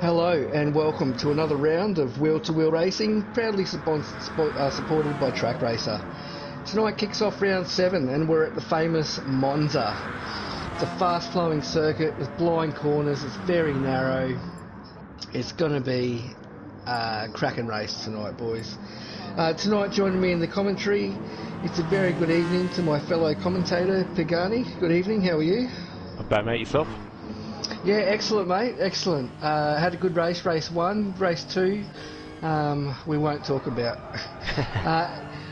Hello and welcome to another round of Wheel-to-Wheel Racing, proudly supported by Track Racer. Tonight kicks off round 7 and we're at the famous Monza. It's a fast-flowing circuit with blind corners, it's very narrow. It's going to be a cracking race tonight, boys. Tonight joining me in the commentary, it's a very good evening to my fellow commentator, Pagani. Good evening, how are you? Not bad, mate. Yourself? Yeah, excellent, mate. Excellent. Had a good race. Race 1, race 2. We won't talk about.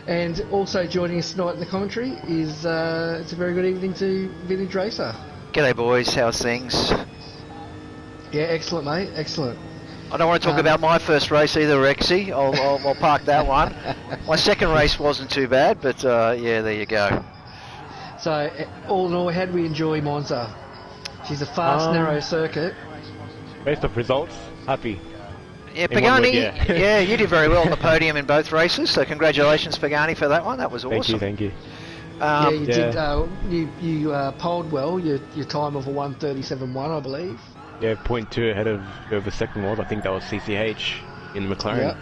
And also joining us tonight in the commentary is it's a very good evening to Vintage Racer. G'day, boys. How's things? Yeah, excellent, mate. Excellent. I don't want to talk about my first race either, Rexy. I'll park that one. My second race wasn't too bad, but yeah, there you go. So, all in all, how did we enjoy Monza? She's a fast, narrow circuit. Based off results, happy. Yeah, Pagani, yeah. you did very well on the podium in both races, so congratulations, Pagani, for that one. That was awesome. Thank you. Yeah, you did. You polled well. Your time of a 1:37.1, I believe. Yeah, 0.2 ahead of whoever second was. I think that was CCH in the McLaren. Yep.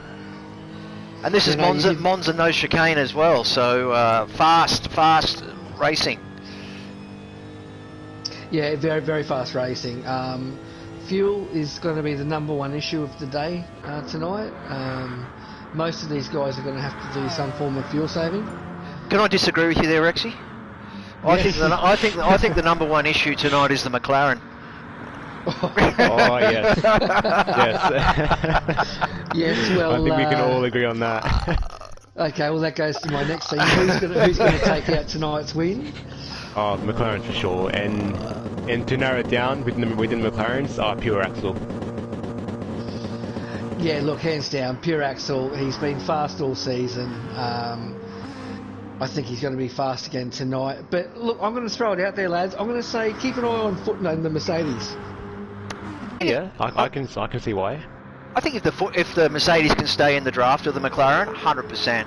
And this is Monza no chicane as well, so fast racing. Yeah, very, very fast racing. Fuel is going to be the number one issue of the day tonight. Most of these guys are going to have to do some form of fuel saving. Can I disagree with you there, Rexy? I think the number one issue tonight is the McLaren. Oh yes, yes. Yes, well, I think we can all agree on that. Okay, well that goes to my next thing. Who's going to take out tonight's win? Oh, the McLaren for sure, and to narrow it down within the McLarens, pure Axel. Yeah, look, hands down, pure Axel. He's been fast all season. I think he's going to be fast again tonight. But look, I'm going to throw it out there, lads. I'm going to say keep an eye on Footnote and the Mercedes. Yeah, I can see why. I think if the Mercedes can stay in the draft of the McLaren, 100%.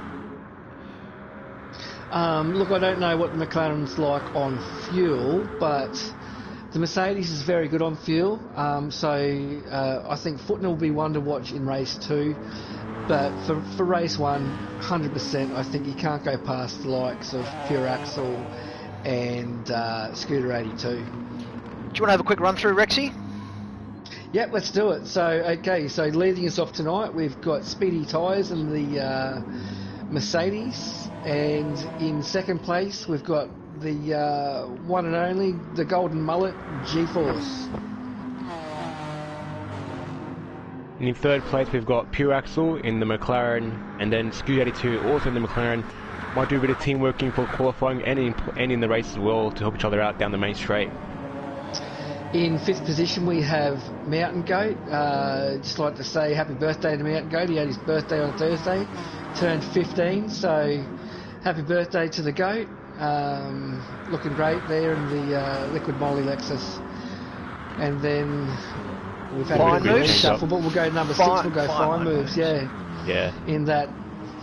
Look, I don't know what the McLaren's like on fuel, but the Mercedes is very good on fuel. So I think Footnote will be one to watch in race 2. But for race 1, 100%, I think you can't go past the likes of Pure Axel and Scooter 82. Do you want to have a quick run through, Rexy? Yep, let's do it. So leading us off tonight, we've got Speedy Tyres and the Mercedes. And in second place, we've got the one and only, the Golden Mullet, G-Force. And in third place, we've got Pure Axel in the McLaren, and then Scooter 82 also in the McLaren. Might do a bit of team working for qualifying and in the race as well to help each other out down the main straight. In fifth position, we have Mountain Goat. Just like to say happy birthday to Mountain Goat. He had his birthday on Thursday, turned 15, so happy birthday to the Goat. Looking great there in the Liquid Moly Lexus. And then we've had a bit of a shuffle, but we'll go number 6, we'll go Fine Moves, Yeah. In that,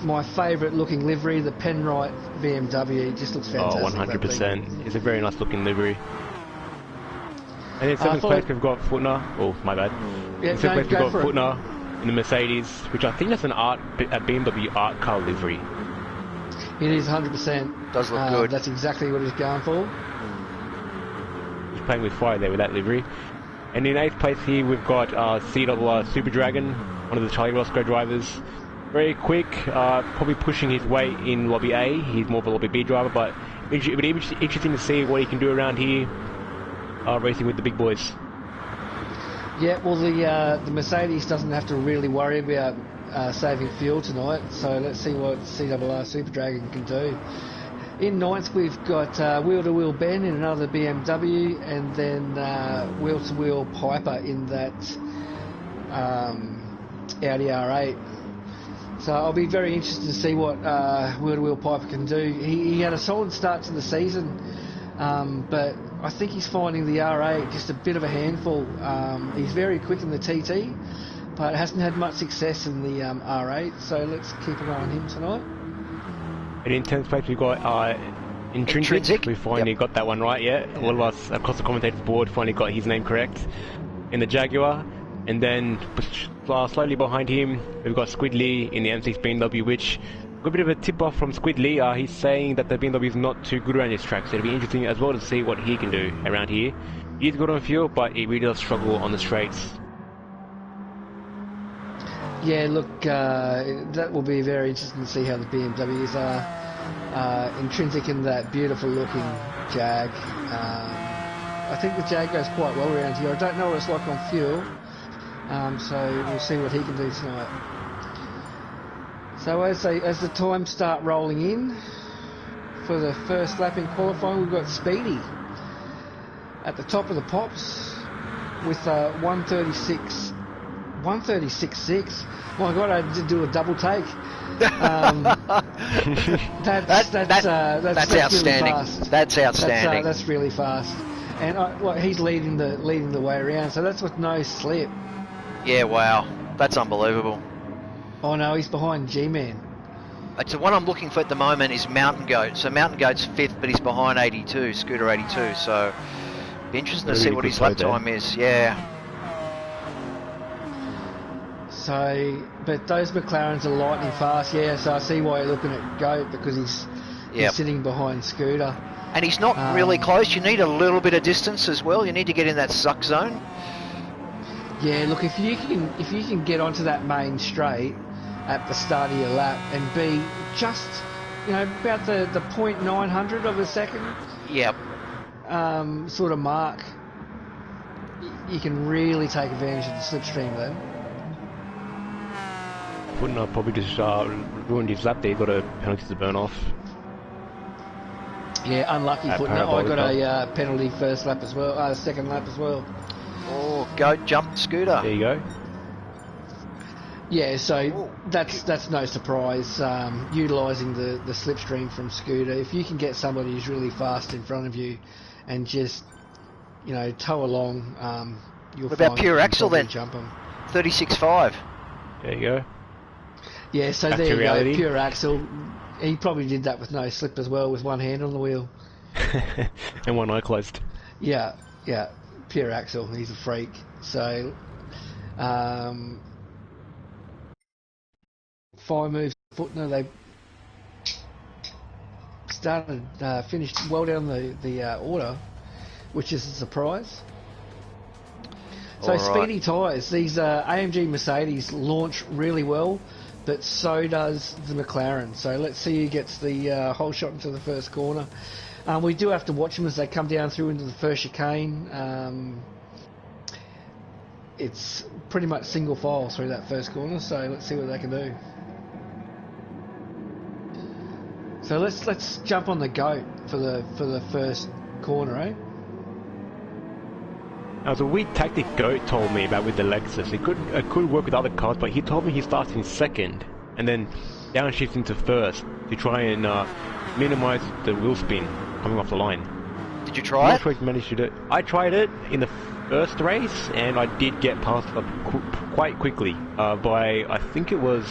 my favourite looking livery, the Penrite BMW, it just looks fantastic. Oh, 100%. It's a very nice looking livery. And in seventh place we've got Footnote. Oh, my bad. Yeah, in seventh place we've got Footnote in the Mercedes, which I think that's a BMW art car livery. It is 100%. Does look good. That's exactly what he's going for. He's playing with fire there with that livery. And in 8th place here we've got CW Super Dragon, one of the Charlie Roscoe drivers. Very quick, probably pushing his way in Lobby A. He's more of a Lobby B driver, but it would be interesting to see what he can do around here, racing with the big boys. Yeah, well the Mercedes doesn't have to really worry about saving fuel tonight, so let's see what CWR Super Dragon can do. In 9th we've got Wheel-to-Wheel Ben in another BMW, and then Wheel-to-Wheel Piper in that Audi R8. So I'll be very interested to see what Wheel-to-Wheel Piper can do. He had a solid start to the season, but I think he's finding the R8 just a bit of a handful. He's very quick in the TT, but hasn't had much success in the R8, so let's keep an eye on him tonight. And in 10th place we've got Intrinsic. We finally got that one right, yeah. All of us across the commentators board finally got his name correct. In the Jaguar. And then slightly behind him, we've got Squidly in the M6 BMW, which got a bit of a tip-off from Squidly. He's saying that the BMW is not too good around this track, so it'll be interesting as well to see what he can do around here. He's good on fuel, but he really does struggle on the straights. Yeah, look, that will be very interesting to see how the BMWs are intrinsic in that beautiful-looking Jag. I think the Jag goes quite well around here. I don't know what it's like on fuel, so we'll see what he can do tonight. So as the times start rolling in for the first lap in qualifying, we've got Speedy at the top of the pops with 136.6. My God, I did do a double take. That's outstanding. Really fast. That's outstanding. That's really fast. And he's leading the way around, so that's with no slip. Yeah, wow, that's unbelievable. Oh no, he's behind G-Man. So what I'm looking for at the moment is Mountain Goat. So Mountain Goat's 5th, but he's behind 82, Scooter 82. So be interesting to see what his lap time is. Yeah. So, but those McLarens are lightning fast. Yeah, so I see why you're looking at Goat, because he's sitting behind Scooter. And he's not really close. You need a little bit of distance as well. You need to get in that suck zone. Yeah, look, if you can get onto that main straight at the start of your lap and be just, about the 0.900 of a second. Yep. Sort of mark, you can really take advantage of the slipstream then. Wouldn't I probably just ruined his lap there? He got a penalty to burn off. Yeah, unlucky Footnote. I got a penalty first lap as well, second lap as well. Oh, Goat jumped Scooter. There you go. Yeah, so that's no surprise. Utilising the slipstream from Scooter, if you can get somebody who's really fast in front of you, and just tow along, you'll what about Pure Axel then? Jump them. 36.5. There you go. Yeah, so Back there you reality. go. Pure Axel. He probably did that with no slip as well, with one hand on the wheel. And one eye closed. Yeah. Pure Axel, he's a freak. So, 5 moves Footner, they finished well down the order, which is a surprise. So Speedy tyres, these AMG Mercedes launch really well, but so does the McLaren. So let's see who gets the whole shot into the first corner. We do have to watch them as they come down through into the first chicane. It's pretty much single file through that first corner, so let's see what they can do. So let's jump on the Goat for the first corner, eh? Now, it was a weird tactic Goat told me about with the Lexus. It could work with other cars, but he told me he starts in second and then downshifts into first to try and minimise the wheel spin coming off the line. Did you try it? I'm not sure if he managed to do it. I tried it in the first race, and I did get past quite quickly by, I think it was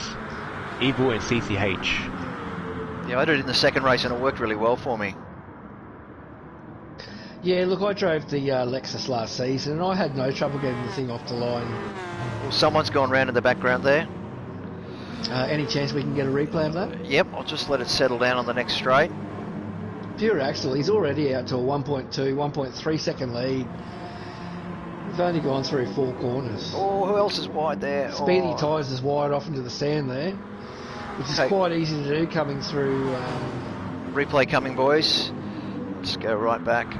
Evil and CCH. Yeah, I did it in the second race, and it worked really well for me. Yeah, look, I drove the Lexus last season, and I had no trouble getting the thing off the line. Well, someone's gone round in the background there. Any chance we can get a replay of that? Yep, I'll just let it settle down on the next straight. Pure Axel, he's already out to a 1.2, 1.3 second lead. We've only gone through 4 corners. Oh, who else is wide there? Speedy tyres is wide off into the sand there, which is quite easy to do coming through. Replay coming, boys. Let's go right back.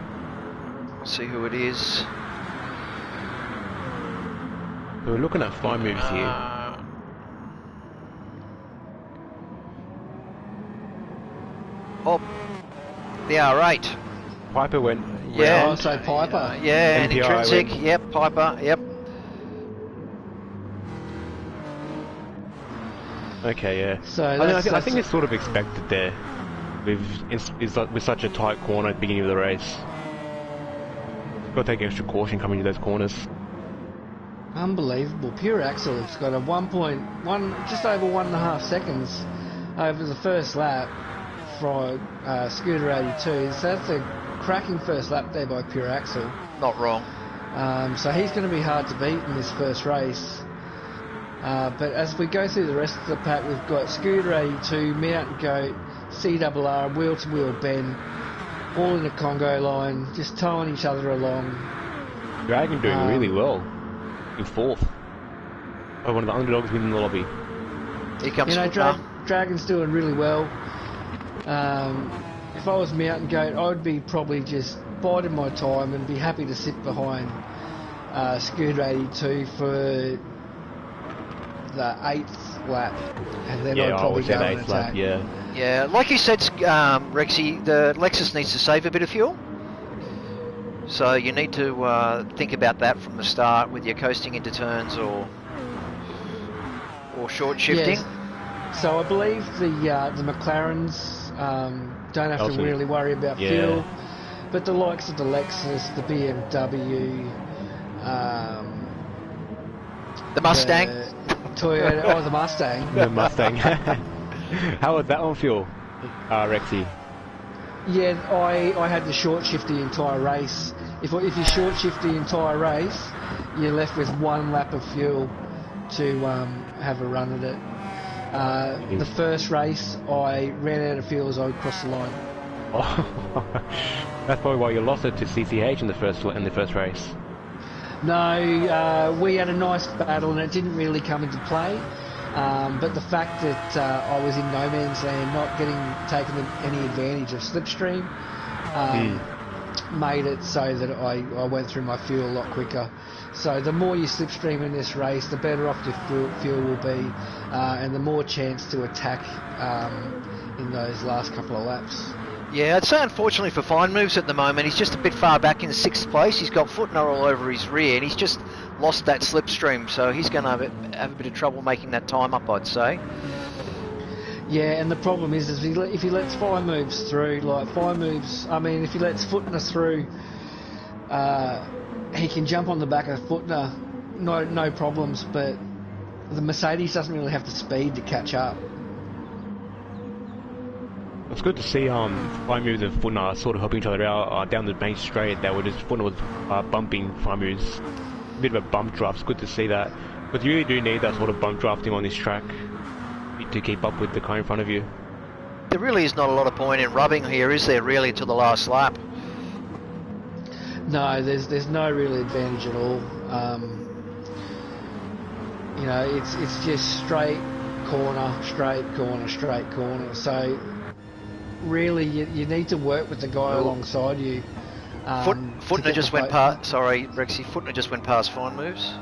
See who it is. So we're looking at 5 moves here. Oh, the R8. Piper went. Yeah. Oh, so Piper. Yeah, and NPI Intrinsic. went. Yep, Piper. Yep. Okay, yeah. So I think it's sort of expected there, with such a tight corner at the beginning of the race. Got to take extra caution coming to those corners. Unbelievable. Pure Axel has got a 1.1, just over 1.5 seconds over the first lap for Scooter 82. So that's a cracking first lap there by Pure Axel. Not wrong. So he's going to be hard to beat in this first race. But as we go through the rest of the pack, we've got Scooter 82, Mountain Goat, CRR, Wheel to Wheel Ben, all in a Congo line, just towing each other along. Dragon doing really well in fourth. Oh, one of the underdogs within the lobby. Here comes Dragon's doing really well. If I was Mountain Goat, I would be probably just biding my time and be happy to sit behind Scooter 82 for the 8th lap, and then I'd probably go and attack. Yeah, like you said, Rexy, the Lexus needs to save a bit of fuel. So you need to think about that from the start with your coasting into turns or short shifting. Yes. So I believe the McLarens don't have to really worry about fuel, but the likes of the Lexus, the BMW, the Mustang, Toyota, the Mustang. The Mustang. How was that on fuel, Rexy? Yeah, I had to short shift the entire race. If you short shift the entire race, you're left with 1 lap of fuel to have a run at it. The first race, I ran out of fuel as I crossed the line. Oh, that's probably why you lost it to CCH in the first race. No, we had a nice battle and it didn't really come into play. But the fact that I was in no man's land, not taking any advantage of slipstream, made it so that I went through my fuel a lot quicker. So the more you slipstream in this race, the better off your fuel will be, and the more chance to attack in those last couple of laps. Yeah, I'd say unfortunately for Fine Moves at the moment, he's just a bit far back in 6th place. He's got Footner all over his rear, and he's just lost that slipstream, so he's going to have a bit of trouble making that time up, I'd say. Yeah, and the problem is if he lets Fine Moves through, if he lets Footner through, he can jump on the back of Footner, no problems, but the Mercedes doesn't really have the speed to catch up. It's good to see Fine Moves and Footner sort of helping each other out down the main straight. Footner was bumping Fine Moves. A bit of a bump draft. It's good to see that. But you really do need that sort of bump drafting on this track to keep up with the car in front of you. There really is not a lot of point in rubbing here, is there, really, until the last lap? No, there's no real advantage at all. It's just straight corner, straight corner, straight corner. So really, you need to work with the guy alongside you. Footner just went past. Sorry, Rexy. Footner just went past Fine Moves.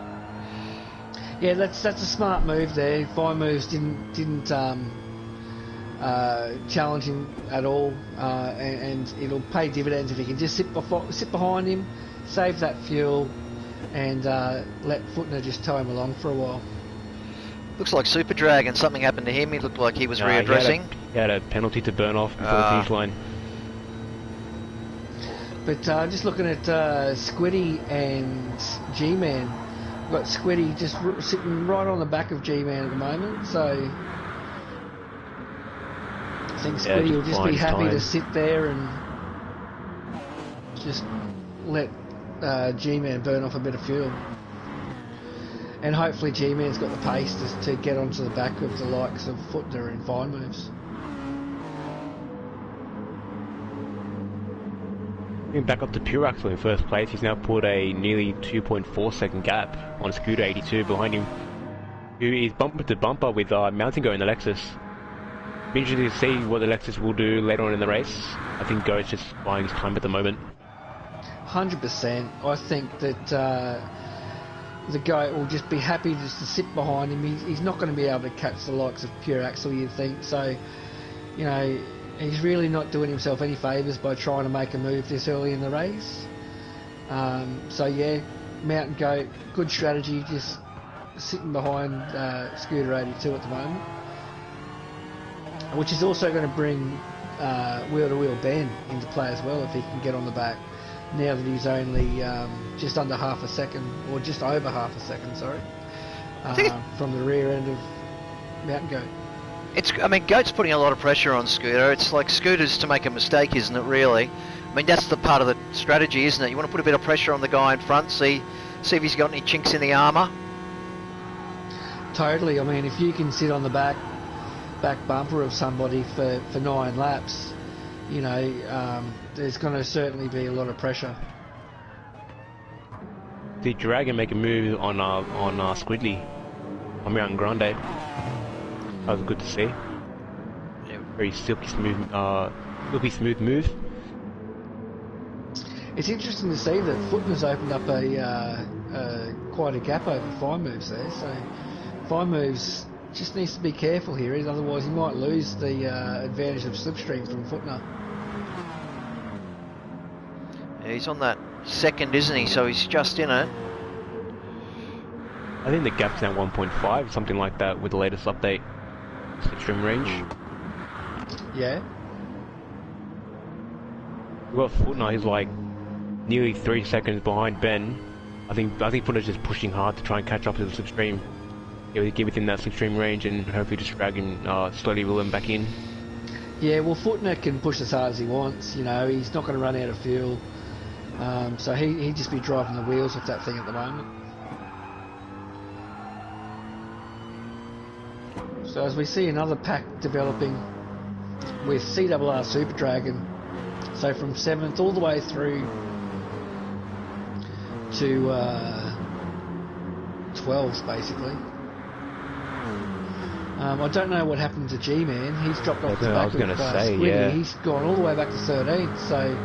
Yeah, that's a smart move there. Fine Moves didn't challenge him at all, and it'll pay dividends if he can just sit behind him, save that fuel, and let Footner just tow him along for a while. Looks like Super Dragon. Something happened to him. He looked like he was readdressing. He had a penalty to burn off before the finish line. But just looking at Squiddy and G-Man, we've got Squiddy just sitting right on the back of G-Man at the moment, so I think Squiddy will just be happy to sit there and just let G-Man burn off a bit of fuel. And hopefully G-Man's got the pace to get onto the back of the likes of Footner and Fine Moves. Back up to Pure Axel in first place. He's now put a nearly 2.4 second gap on Scooter 82 behind him, who is bumper to bumper with Mountain Goat in the Lexus. Be interesting to see what the Lexus will do later on in the race. I think Goat's just buying his time at the moment. 100%. I think that the Goat will just be happy just to sit behind him. He's not going to be able to catch the likes of Pure Axel, you'd think. So, he's really not doing himself any favours by trying to make a move this early in the race. Mountain Goat, good strategy, just sitting behind Scooter 82 at the moment. Which is also going to bring wheel-to-wheel Ben into play as well if he can get on the back. Now that he's only just under half a second, or just over half a second, sorry, from the rear end of Mountain Goat. Goat's putting a lot of pressure on Scooter. It's like Scooter's to make a mistake, isn't it, really? I mean, that's the part of the strategy, isn't it? You want to put a bit of pressure on the guy in front, see if he's got any chinks in the armour. Totally. I mean, if you can sit on the back bumper of somebody for 9 laps, you know, there's going to certainly be a lot of pressure. The Dragon make a move on Squidly on Mountain Grande. That was good to see. Yeah. Very silky smooth move. It's interesting to see that Footner's opened up quite a gap over Fine Moves there. So Fine Moves just needs to be careful here, otherwise he might lose the advantage of slipstream from Footner. Yeah, he's on that second, isn't he? So he's just in it. I think the gap's now 1.5, something like that, with the latest update. Slipstream range. Yeah. We've got Footner, he's like nearly 3 seconds behind Ben. I think Footner's just pushing hard to try and catch up to the slipstream. Get within that slipstream range and hopefully just drag him, slowly reel him back in. Yeah, well, Footner can push as hard as he wants. You know, he's not going to run out of fuel. So he'd just be driving the wheels of that thing at the moment. So as we see another pack developing with CRR Super Dragon, so from 7th all the way through to 12s basically. I don't know what happened to G-Man. He's dropped off the back of Squiddy. Yeah. He's gone all the way back to 13th, so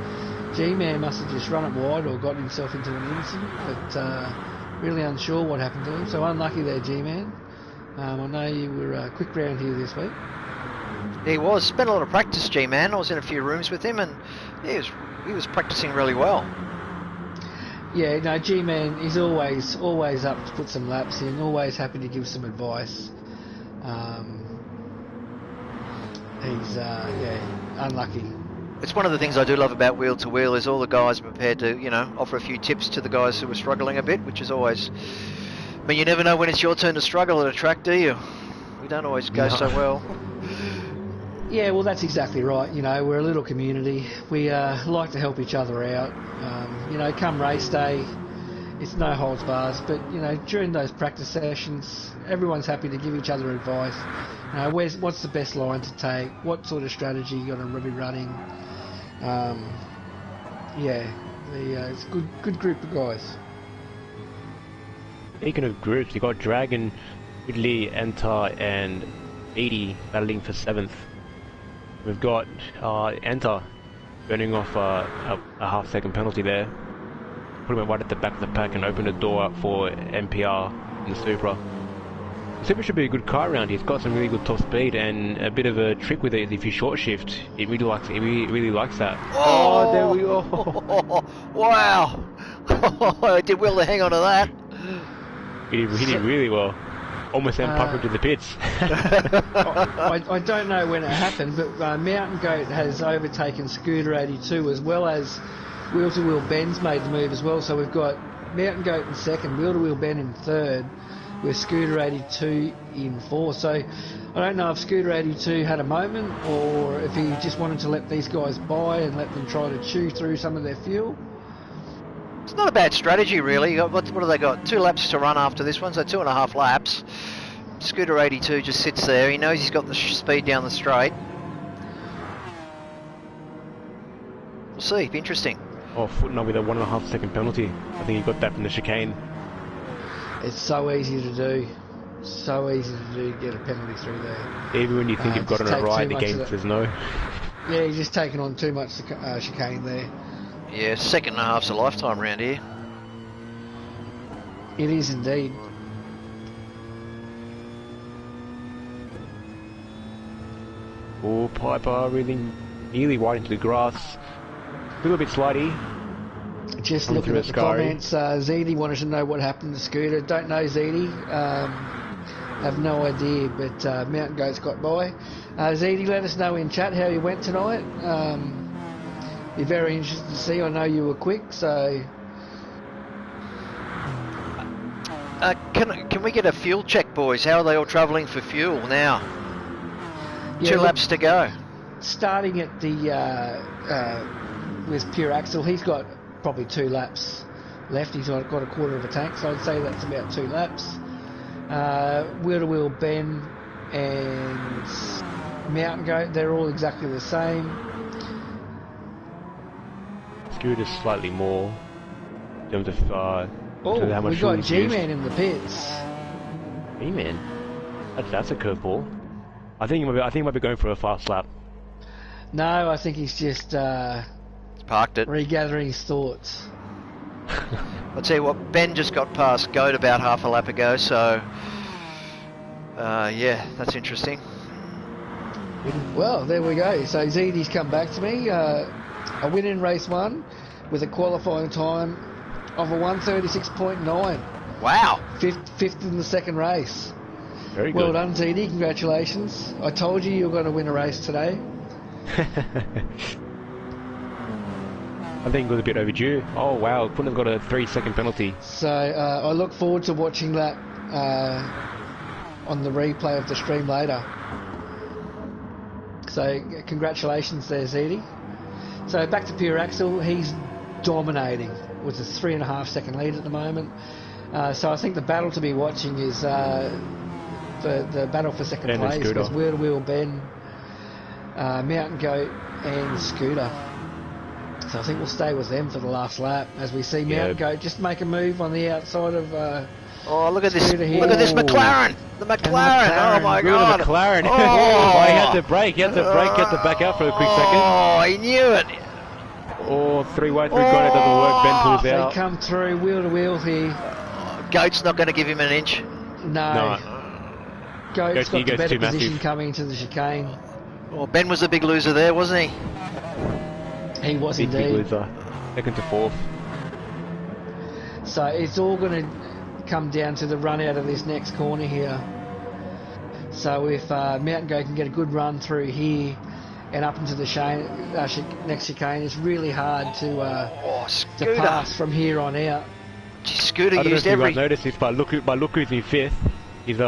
G-Man must have just run it wide or got himself into an incident, but really unsure what happened to him. So unlucky there, G-Man. I know you were quick round here this week. He was. Spent a lot of practice, G-Man. I was in a few rooms with him, and he was practicing really well. Yeah, no, G-Man is always up to put some laps in, always happy to give some advice. He's unlucky. It's one of the things I do love about Wheel to Wheel is all the guys are prepared to, you know, offer a few tips to the guys who are struggling a bit, which is always... I mean, you never know when it's your turn to struggle at a track, do you? We don't always go so well. Yeah, well, that's exactly right. You know, we're a little community. We like to help each other out. You know, come race day, it's no holds bars. But, you know, during those practice sessions, everyone's happy to give each other advice. You know, what's the best line to take? What sort of strategy you're going to be running? It's a good group of guys. Speaking of groups, you got Dragon, Ridley, Enter, and 80 battling for 7th. We've got Enter burning off a half-second penalty there. Put him right at the back of the pack and opened the door up for MPR in the Supra. The Supra should be a good car around here. It's got some really good top speed and a bit of a trick with it. If you short shift, it really likes that. Oh, there we go. Wow! Did well to hang on to that. He did really well. Almost then pump into the pits. I don't know when it happened, but Mountain Goat has overtaken Scooter 82 as well as Wheel to Wheel Ben's made the move as well. So we've got Mountain Goat in second, Wheel to Wheel Ben in third, with Scooter 82 in fourth. So I don't know if Scooter 82 had a moment or if he just wanted to let these guys by and let them try to chew through some of their fuel. It's not a bad strategy, really. What have they got? 2 laps to run after this one, so 2.5 laps. Scooter 82 just sits there. He knows he's got the speed down the straight. We'll see. Be interesting. Oh, Footner with a 1.5 second penalty. I think he got that from the chicane. It's so easy to do. So easy to do to get a penalty through there. Even when you think you've got it right, the game says no. Yeah, he's just taking on too much chicane there. Yeah, 2.5's a lifetime round here. It is indeed. Oh, Piper really nearly wide into the grass. A little bit slidey. Just looking at the comments, ZD wanted to know what happened to Scooter. Don't know, ZD. Have no idea, but Mountain Goat's got by. ZD, let us know in chat how you went tonight. Be very interested to see. I know you were quick, so... Can we get a fuel check, boys? How are they all travelling for fuel now? Yeah, 2 laps to go. Starting at the with Pure Axle. He's got probably 2 laps left. He's got a quarter of a tank, so I'd say that's about 2 laps. Wheel to Wheel Ben and Mountain Goat, they're all exactly the same. Scooter's slightly more in terms of how much we got fuel he's G-Man in the pits. G-Man? That's a curveball. I think he might be going for a fast lap. No, I think he's just Parked it. regathering his thoughts. I'll tell you what, Ben just got past Goat about half a lap ago, so yeah, that's interesting. Well, there we go. So ZD's come back to me. A win in race 1 with a qualifying time of a 1:36.9. Wow. Fifth in the second race. Very good. Well done, ZD. Congratulations. I told you were going to win a race today. I think it was a bit overdue. Oh wow, couldn't have got a 3-second penalty. So I look forward to watching that on the replay of the stream later. So congratulations there, ZD. So back to Pure Axel, he's dominating with a 3.5 second lead at the moment. So I think the battle to be watching is the battle for second Ben place Scooter. with Wheel to Wheel Ben, Mountain Goat and Scooter. So I think we'll stay with them for the last lap as we see Mountain Goat just make a move on the outside of Oh, look at this! Scooter here. Look at this McLaren! The McLaren! Oh my Good God! McLaren. Oh, He had to brake. He had to back out for a quick second. Oh, he knew it. Oh, 3 wide through corner doesn't work. Ben pulls they out. come through wheel to wheel here. Goat's not going to give him an inch. No. Goat's He got the goes better too massive. position coming into the chicane. Oh, Ben was a big loser there, wasn't he? He was Big indeed. loser. Second to 4th. So it's all going to come down to the run out of this next corner here. So if Mountain Goat can get a good run through here and up into the next chicane, it's really hard to Scooter. pass from here on out. Gee, Scooter I don't know used if you every... guys noticed this, but look who's in 5th. He's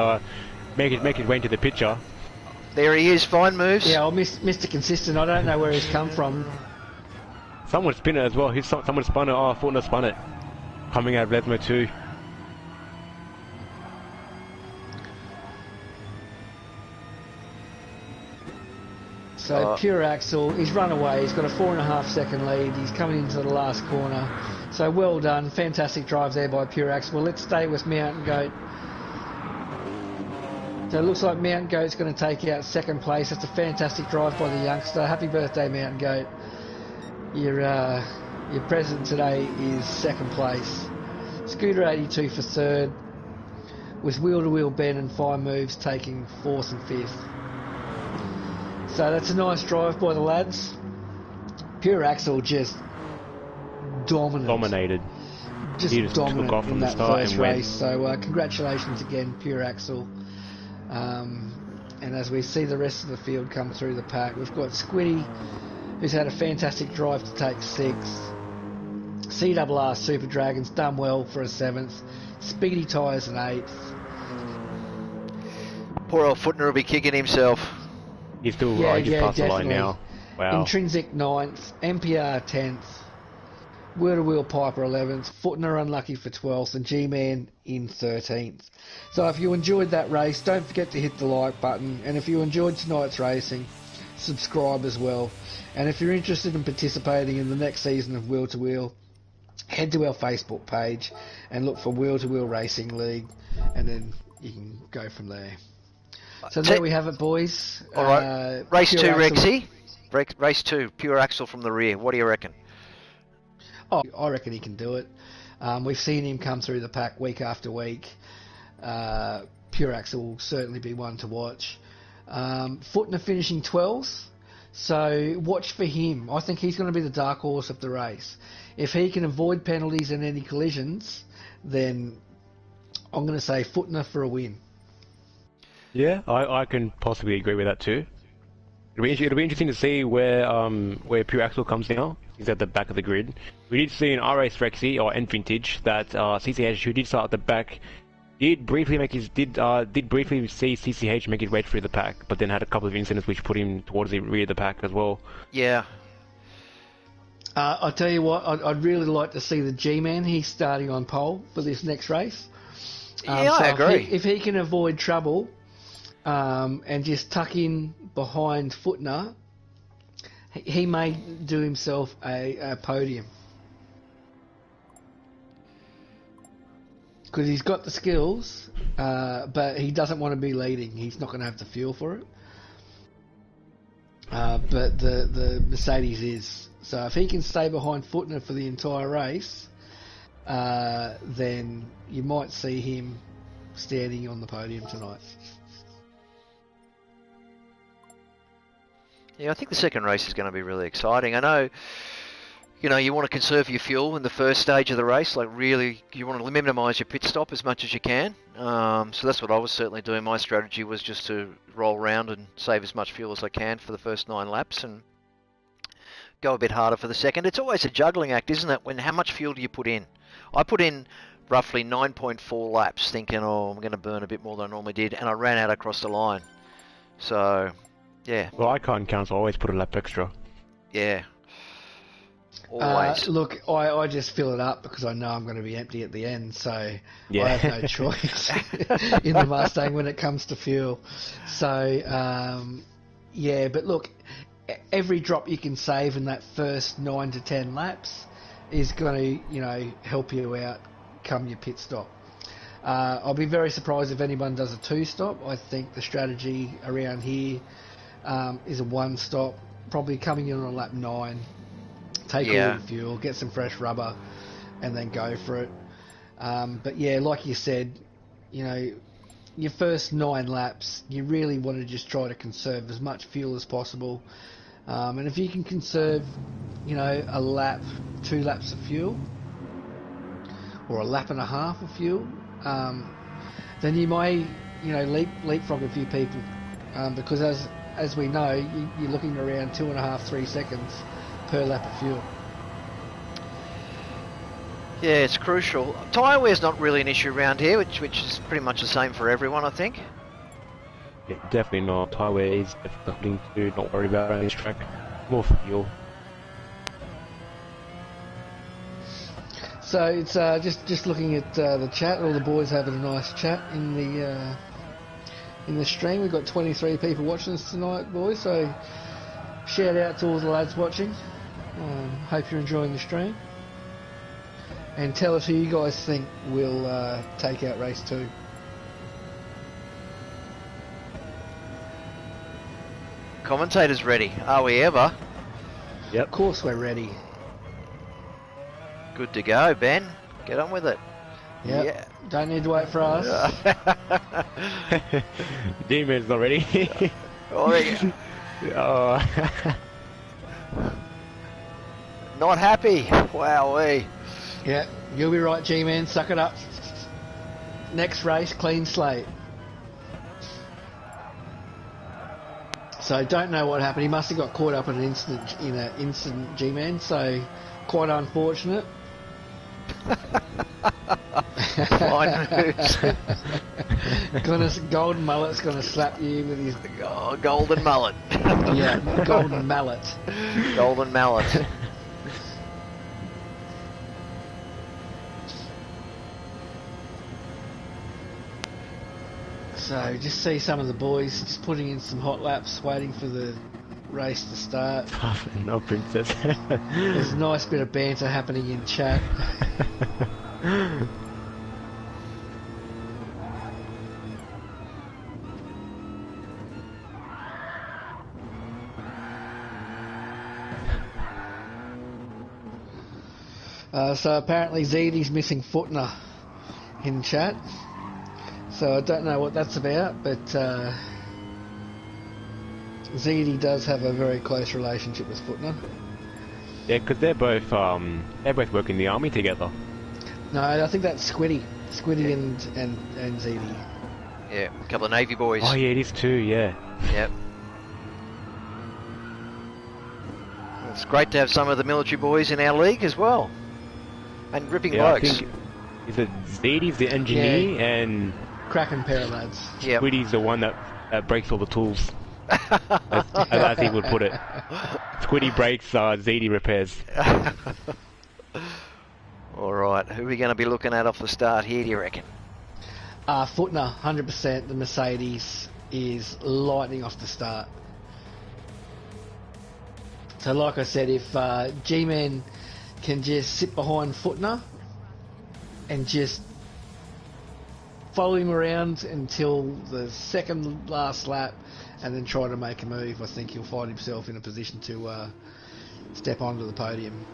make his way into the picture. There he is, fine moves. Yeah, Mr. Consistent, I don't know where he's come from. Someone spin it as well. Someone spun it. Oh, Fortner spun it. Coming out of Lesmo too. So Pure Axel, he's run away. He's got a 4.5 second lead. He's coming into the last corner. So well done. Fantastic drive there by Pure Axel. Well, let's stay with Mountain Goat. So it looks like Mountain Goat's going to take out second place. That's a fantastic drive by the youngster. Happy birthday, Mountain Goat. Your present today is second place. Scooter 82 for third, with Wheel to Wheel Ben and Fire Moves taking 4th and 5th. So that's a nice drive by the lads. Pure Axel just Dominated. just He just took dominant off in from the that start first and went. race. So congratulations again, Pure Axel. And as we see the rest of the field come through the pack, we've got Squiddy, who's had a fantastic drive to take 6th. CRR Super Dragons done well for a 7th. Speedy Tyres an 8th. Poor old Footner will be kicking himself. He's still just past the line now. Wow. Intrinsic 9th. MPR 10th. Wheel to Wheel Piper 11th. Footner unlucky for 12th. And G-Man in 13th. So if you enjoyed that race, don't forget to hit the like button. And if you enjoyed tonight's racing, subscribe as well. And if you're interested in participating in the next season of Wheel to Wheel, head to our Facebook page and look for Wheel to Wheel Racing League, and then you can go from there. So there we have it, boys. All right. Race Pure 2, Axel- Rexy. Race 2, Pure Axel from the rear. What do you reckon? Oh, I reckon he can do it. We've seen him come through the pack week after week. Pure Axel will certainly be one to watch. Footner finishing 12th, so watch for him. I think he's going to be the dark horse of the race. If he can avoid penalties and any collisions, then I'm going to say Footner for a win. Yeah, I can possibly agree with that too. It'll be interesting to see where Pure Axel comes now. He's at the back of the grid. We did see in RS Rexy or N Vintage that CCH, who did start at the back, did briefly see CCH make his way through the pack, but then had a couple of incidents which put him towards the rear of the pack as well. Yeah. I'll tell you what, I'd really like to see the G-Man. He's starting on pole for this next race. Yeah, I agree. If he can avoid trouble and just tuck in behind Footner, he may do himself a podium. Because he's got the skills, but he doesn't want to be leading. He's not going to have the fuel for it. But the Mercedes is. So if he can stay behind Footner for the entire race, then you might see him standing on the podium tonight. Yeah, I think the second race is going to be really exciting. I know, you want to conserve your fuel in the first stage of the race. Like really, you want to minimise your pit stop as much as you can. So that's what I was certainly doing. My strategy was just to roll around and save as much fuel as I can for the first 9 laps and go a bit harder for the second. It's always a juggling act, isn't it? How much fuel do you put in? I put in roughly 9.4 laps thinking, I'm going to burn a bit more than I normally did, and I ran out across the line. So, yeah. Well, I can't count, so I always put a lap extra. Yeah. Always. Look, I just fill it up because I know I'm going to be empty at the end, so Yeah. I have no choice in the Mustang when it comes to fuel. So, yeah, but look, every drop you can save in that first 9 to 10 laps is going to, help you out come your pit stop. I'll be very surprised if anyone does a 2-stop. I think the strategy around here is a 1-stop, probably coming in on lap 9, take all the fuel, get some fresh rubber, and then go for it. But yeah, like you said, your first 9 laps, you really want to just try to conserve as much fuel as possible. And if you can conserve, a lap, 2 laps of fuel, or a lap and a half of fuel, then you may, leapfrog a few people, because as we know, you're looking around 2.5-3 seconds per lap of fuel. Yeah, it's crucial. Tyre wear's not really an issue around here, which is pretty much the same for everyone, I think. Yeah, definitely not. Tyre wear is definitely something to not worry about on this track. More fuel. So it's just looking at the chat. All the boys having a nice chat in the stream. We've got 23 people watching us tonight, boys. So shout out to all the lads watching. Hope you're enjoying the stream. And tell us who you guys think will take out race 2. Commentators ready. Are we ever? Yep. Of course we're ready. Good to go, Ben. Get on with it. Yep. Yeah. Don't need to wait for us. Demon's not ready. Oh, Oh. Not happy. Wowee. Yeah, you'll be right, G-Man. Suck it up. Next race, clean slate. So don't know what happened. He must have got caught up in an incident, G-Man. So quite unfortunate. Fine moves. Golden Mullet's gonna slap you with his Golden mullet. yeah, golden mallet. Golden mallet. So just see some of the boys just putting in some hot laps, waiting for the race to start. No, princess. There's a nice bit of banter happening in chat. So apparently ZD's missing Footner in chat. So I don't know what that's about, but ZD does have a very close relationship with Footner. Yeah, because they're both working in the army together. No, I think that's Squiddy and ZD. Yeah, a couple of Navy boys. Oh yeah, it is too. Yeah. Yep. It's great to have some of the military boys in our league as well. And ripping blokes. I think is it ZD's the engineer and cracking pair of lads. Yep. Squiddy's the one that breaks all the tools. as he would put it. Squiddy breaks, ZD repairs. Alright, who are we going to be looking at off the start here, do you reckon? Footner, 100%. The Mercedes is lightning off the start. So like I said, if G-Man can just sit behind Footner and just follow him around until the second last lap and then try to make a move, I think he'll find himself in a position to step onto the podium.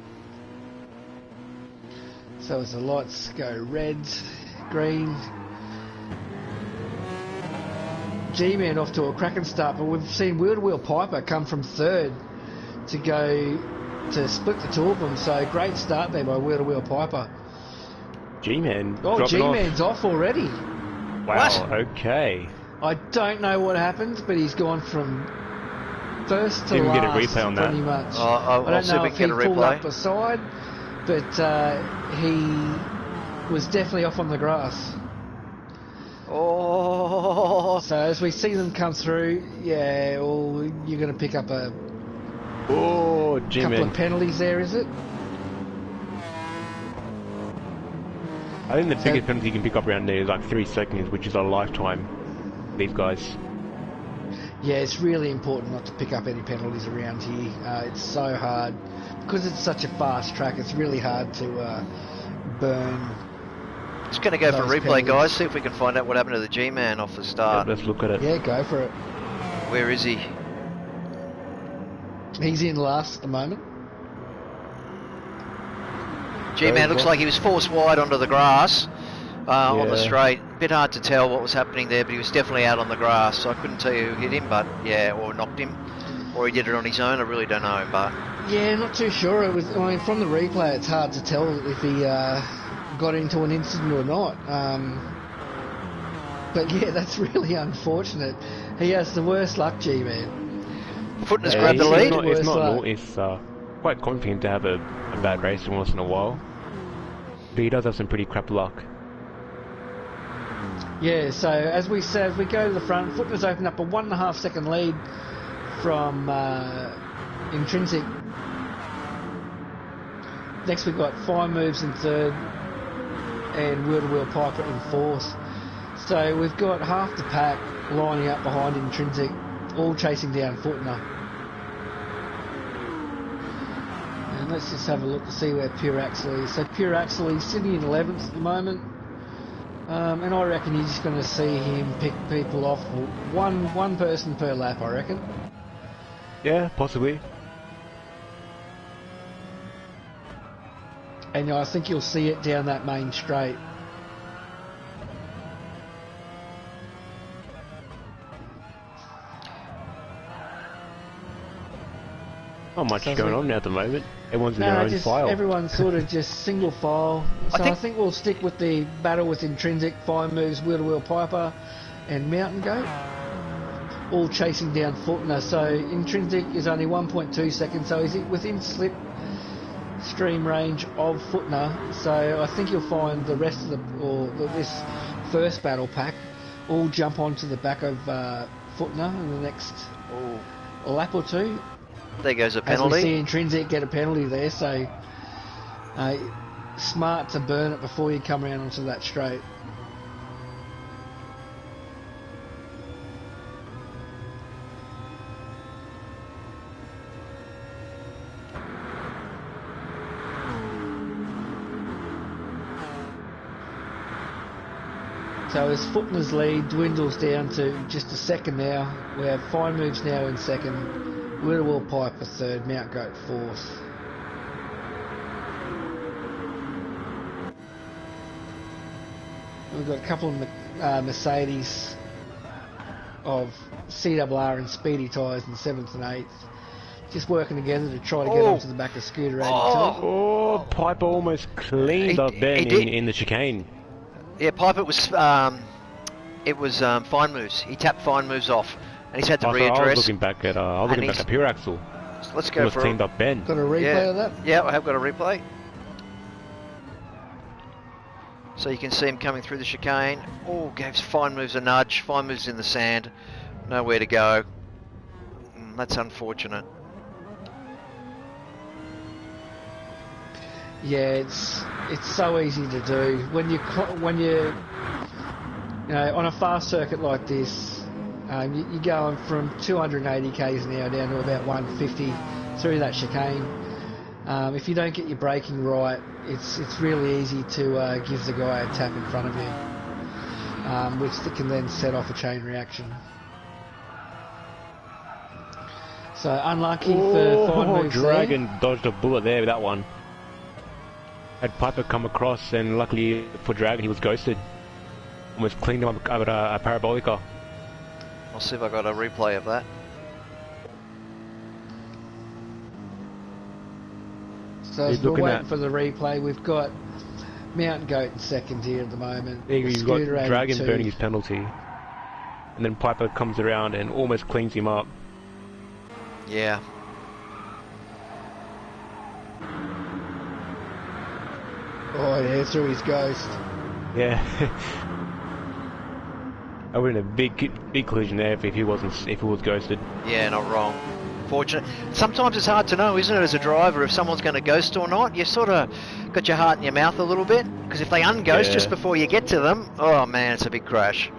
So as the lights go red, green, G-Man off to a cracking start, but we've seen Wheel-to-Wheel Piper come from third to go to split the two of them, so great start there by Wheel-to-Wheel Piper. G-Man. Oh, G-Man's off already. Wow, what? Okay. I don't know what happened, but he's gone from first to Didn't last. Get a replay on pretty that. much. I'll I don't see if know we if can he get a pulled replay. up beside, but he was definitely off on the grass. Oh. So as we see them come through, yeah, well, you're going to pick up a couple of penalties there, is it? I think the biggest penalty you can pick up around there is like 3 seconds, which is a lifetime. These guys. Yeah, it's really important not to pick up any penalties around here. It's so hard because it's such a fast track. It's really hard to burn. Just going to go for a replay, guys. See if we can find out what happened to the G-Man off the start. Yeah, let's look at it. Yeah, go for it. Where is he? He's in last at the moment. G-Man looks like he was forced wide onto the grass on the straight. Bit hard to tell what was happening there, but he was definitely out on the grass. So I couldn't tell you who hit him, but yeah, or knocked him, or he did it on his own. I really don't know, but yeah, not too sure. It was. I mean, from the replay, it's hard to tell if he got into an incident or not. But yeah, that's really unfortunate. He has the worst luck, G-Man. Footner's grabbed the lead. It's quite confident to have a bad race once in a while. But he does have some pretty crap luck. Yeah, so as we said, as we go to the front, Footner's opened up a 1.5 second lead from Intrinsic. Next we've got Fine Moves in third and Wheel-to-Wheel Piper in fourth. So we've got half the pack lining up behind Intrinsic, all chasing down Footner. And let's just have a look to see where Pure Axel is. So Pure Axel is sitting in 11th at the moment. And I reckon you're just going to see him pick people off one person per lap, I reckon. Yeah, possibly. And I think you'll see it down that main straight. Not much going on now at the moment. Everyone's in their own file. Everyone's sort of just single file. So I think we'll stick with the battle with Intrinsic, Fine Moves, Wheel-to-Wheel Piper and Mountain Goat. All chasing down Footner. So Intrinsic is only 1.2 seconds, so he's within slip stream range of Footner. So I think you'll find the rest of this first battle pack all jump onto the back of Footner in the next lap or two. There goes a penalty. As we see Intrinsic get a penalty there, so smart to burn it before you come around onto that straight. So as Footner's lead dwindles down to just a second now, we have Fine Moves now in second, Wheel-to-Wheel Piper third, Mount Goat fourth. We've got a couple of Mercedes of CRR and Speedy tyres in 7th and 8th. Just working together to try to get onto the back of Scooter 82. Oh, Piper almost cleaned up Ben in the chicane. Yeah, Piper was... it was Fine Moves. He tapped Fine Moves off. And he's had to readdress. I was looking back at Pure Axel. Let's go for teamed up Ben. Got a replay of that? Yeah, I have got a replay. So you can see him coming through the chicane. Oh, gave Fine Moves a nudge. Fine Moves in the sand. Nowhere to go. That's unfortunate. Yeah, it's so easy to do when you on a fast circuit like this. You're going from 280 k's an hour down to about 150 through that chicane. If you don't get your braking right, it's really easy to give the guy a tap in front of you, which can then set off a chain reaction. So unlucky for fine moves Dragon there. dodged a bullet there with that one. Had Piper come across, and luckily for Dragon, he was ghosted. Almost cleaned him up with a parabolica. I'll see if I got a replay of that. So as we're waiting for the replay, we've got Mountain Goat in second here at the moment. He's got Scooter Dragon 82. burning his penalty. And then Piper comes around and almost cleans him up. Yeah. Oh yeah, through his ghost. Yeah. I would have been a big collision there if he was ghosted. Yeah, not wrong. Fortunate. Sometimes it's hard to know, isn't it, as a driver, if someone's going to ghost or not. You sort of got your heart in your mouth a little bit, because if they unghost just before you get to them, oh man, it's a big crash.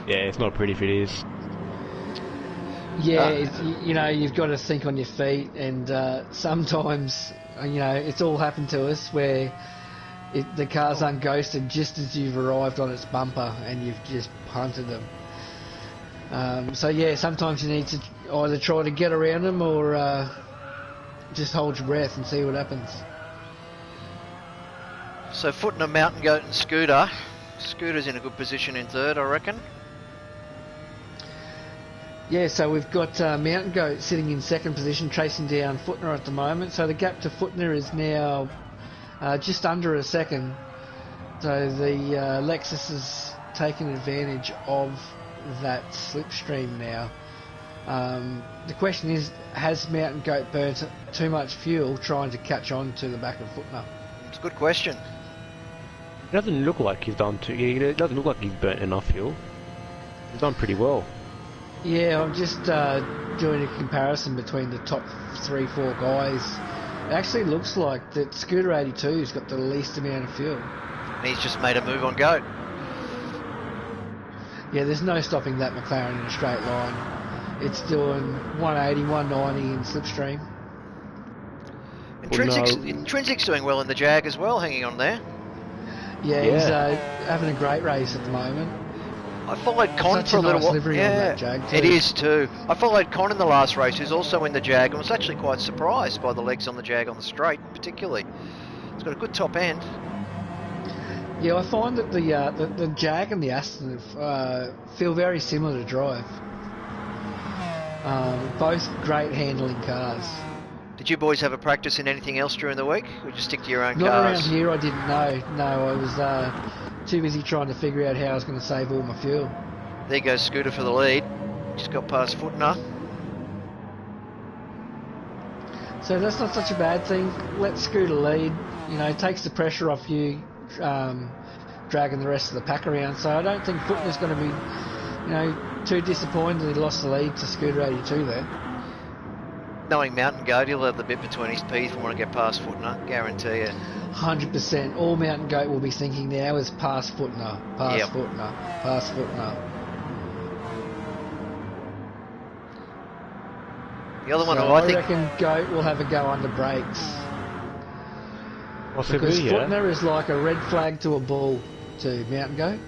Yeah, it's not pretty if it is. Yeah, you've got to think on your feet, and sometimes, it's all happened to us where the car's unghosted just as you've arrived on its bumper and you've just punted them. So yeah, sometimes you need to either try to get around them or just hold your breath and see what happens. So Footner, Mountain Goat and Scooter. Scooter's in a good position in third, I reckon. Yeah, so we've got Mountain Goat sitting in second position, chasing down Footner at the moment. So the gap to Footner is now just under a second. So the Lexus is taking advantage of that slipstream now. The question is, has Mountain Goat burnt too much fuel trying to catch on to the back of Footner? It's a good question. It doesn't look like he's done too. It doesn't look like he's burnt enough fuel. He's done pretty well. Yeah, I'm just doing a comparison between the top 3-4 guys. It actually looks like that Scooter 82's got the least amount of fuel. And he's just made a move on Goat. Yeah, there's no stopping that McLaren in a straight line. It's doing 180, 190 in slipstream. Intrinsic's doing well in the Jag as well, hanging on there. Yeah, he's having a great race at the moment. I followed Con for a little while. Yeah, it is too. I followed Con in the last race, who's also in the Jag, and was actually quite surprised by the legs on the Jag on the straight, particularly. It's got a good top end. Yeah, I find that the Jag and the Aston feel very similar to drive. Both great handling cars. Did you boys have a practice in anything else during the week? Or just stick to your own Not cars? around here, I didn't know. No, I was too busy trying to figure out how I was going to save all my fuel. There goes Scooter for the lead. Just got past Footner. So that's not such a bad thing. Let Scooter lead. Takes the pressure off you, dragging the rest of the pack around. So I don't think Footner's going to be, too disappointed that he lost the lead to Scooter 82 there. Knowing Mountain Goat, he'll have the bit between his teeth if we want to get past Footner, guarantee it. 100%. All Mountain Goat will be thinking now is past Footner, past Footner, past Footner. The other one so who I think... reckon Goat will have a go under brakes. What's because Footner is like a red flag to a bull to Mountain Goat.